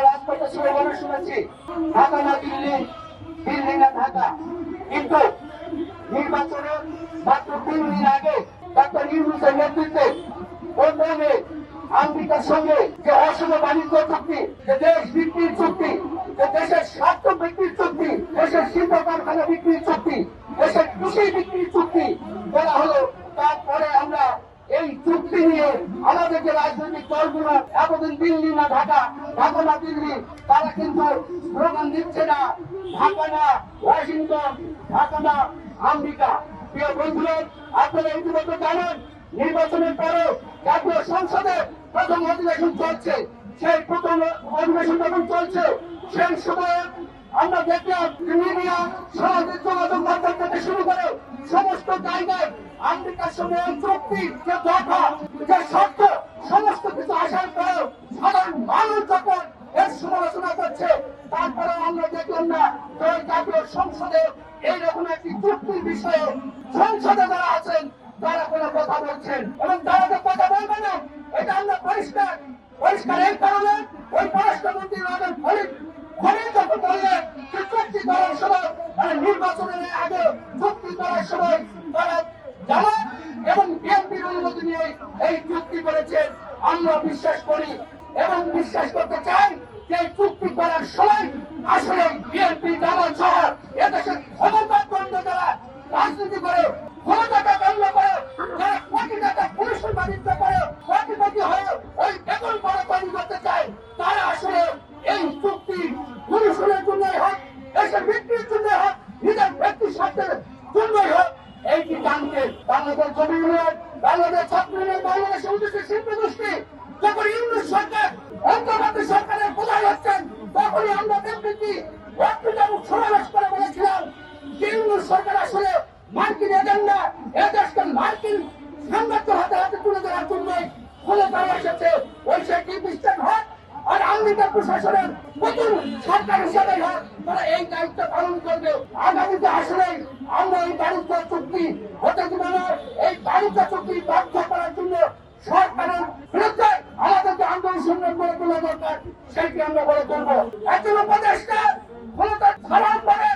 রাজপথে ছিল বলে শুনেছি ঢাকা না দিল্লি, দিল্লি না ঢাকা। কিন্তু নির্বাচনের মাত্র 3 দিন আগে ডক্টর ইউনূসের নেতৃত্বে লন্ডনে আমেরিকার সঙ্গে যে অশুভ বাণিজ্য চুক্তি, যে দেশ বিক্রির চুক্তি, যে দেশের স্বার্থ বিক্রির চুক্তি, দেশের শিল্প কারখানা বিক্রির চুক্তি, দেশের কৃষি বিক্রির চুক্তি করা হলো, তারপরে আমরা এই চুক্তি নিয়ে আমাদের যে রাজনৈতিক দলগুলো এতদিন দিল্লি না ঢাকা, ঢাকা না দিল্লি, তারা কিন্তু স্লোগান দিচ্ছে না ঢাকা না ওয়াশিংটন, ঢাকা না আমেরিকা। প্রিয় বন্ধুরা, আপনারা ইতিমধ্যে জানেন নির্বাচনের পরে জাতীয় সংসদে প্রথম অধিবেশন চলছে। সেই প্রথম অধিবেশন যখন চলছে সেই সময়ে আমরা দেখলাম মিডিয়া, সামাজিক যোগাযোগ মাধ্যম থেকে শুরু করে সমস্ত জায়গায় আমেরিকার সঙ্গে চুক্তি যে দফা, যে শর্ত, সমস্ত কিছু আসার পরেও সাধারণ মানুষ যখন এর সমালোচনা করছে, তারপরে আমরা দেখলাম না জাতীয় সংসদে এইরকম একটি চুক্তির বিষয়ে সংসদে যারা আছেন তারা কোনো কথা বলছেন, এবং তারা তো কথা বলবে না এটা আমরা পরিষ্কার এই কারণে ওই পররাষ্ট্রমন্ত্রী রবেন ফরিদ যখন বললেন যে চুক্তি করার সময় মানে নির্বাচনের আগে চুক্তি করার সময় তারা জামাত এবং বিএনপির অনুমতি নিয়ে এই চুক্তি করেছেন, আমরা বিশ্বাস করি এবং বিশ্বাস করতে চাই যে চুক্তি করার সময় আসলে বিএনপি, জামাত সহ এদেশের ক্ষমতাবন্ধ যারা রাজনীতি করে, ক্ষমতাটা বন্ধ করে, যারা কোটি টাকা পুলিশের বাণিজ্য করে, কোটিপতি হয়ে ওই বেতন বড় তৈরি করতে চায়, তারা আসলে এই চুক্তি পুলিশের জন্যই হোক, দেশের বিক্রির জন্যই হোক, নিজের ব্যক্তি স্বার্থের জন্যই হোক, এইটি জানতে বাংলাদেশ জমি ইউনিয়ন, বাংলাদেশ ছাত্র ইউনিয়ন, বাংলাদেশ উদ্দেশ্যে শিল্পী গোষ্ঠী যখন ইউনিট সরকার অন্তর্বর্তী সরকারের প্রধান হচ্ছেন, তখনই আমরা দেখেছি সমাবেশ করে বলেছিলাম যে ইউনিট সরকার আসলে মার্কিন এজেন্ডা, এদেশকে মার্কিন সাম্রাজ্য হাতে হাতে তুলে দেওয়ার জন্যই ক্ষমতায় এসেছে। ওই সে কি বিশ্বাস হোক আর আমেরিকা প্রশাসনের নতুন সরকার হিসাবে হোক, তারা এই দায়িত্ব পালন করবে। আগামীতে আসলে আমরা এই বাণিজ্য চুক্তি হতে দিব না। এই বাণিজ্য চুক্তি বাধ্য করার জন্য সরকারের বিরুদ্ধে আমাদের যে আন্দোলন সংগ্রাম করে তোলা দরকার সেটি আমরা গড়ে তুলবো। একজন উপদেষ্টা ক্ষমতার খারাপ করে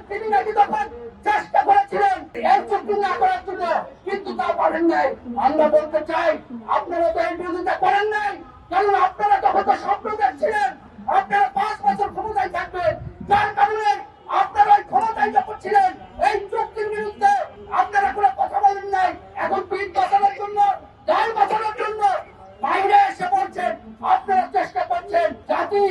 তিনি নাকি তখন চেষ্টা করেছিলেন এই চুক্তি না করার জন্য, কিন্তু তা পারেন নাই। আমরা বলতে চাই আপনারা তো এই বিরোধিতা করেন নাই, কারণ আপনারা তখন তো স্বপ্ন দেখছিলেন আপনারা 5 বছর ক্ষমতায় থাকবেন, যার কারণে আপনারা ওই ক্ষমতায় যখন ছিলেন এই চুক্তির বিরুদ্ধে আপনারা কোনো কথা বলেন নাই। এখন 3 বছরের জন্য, 4 বছরের জন্য বাইরে এসে বলছেন আপনারা চেষ্টা করছেন জাতি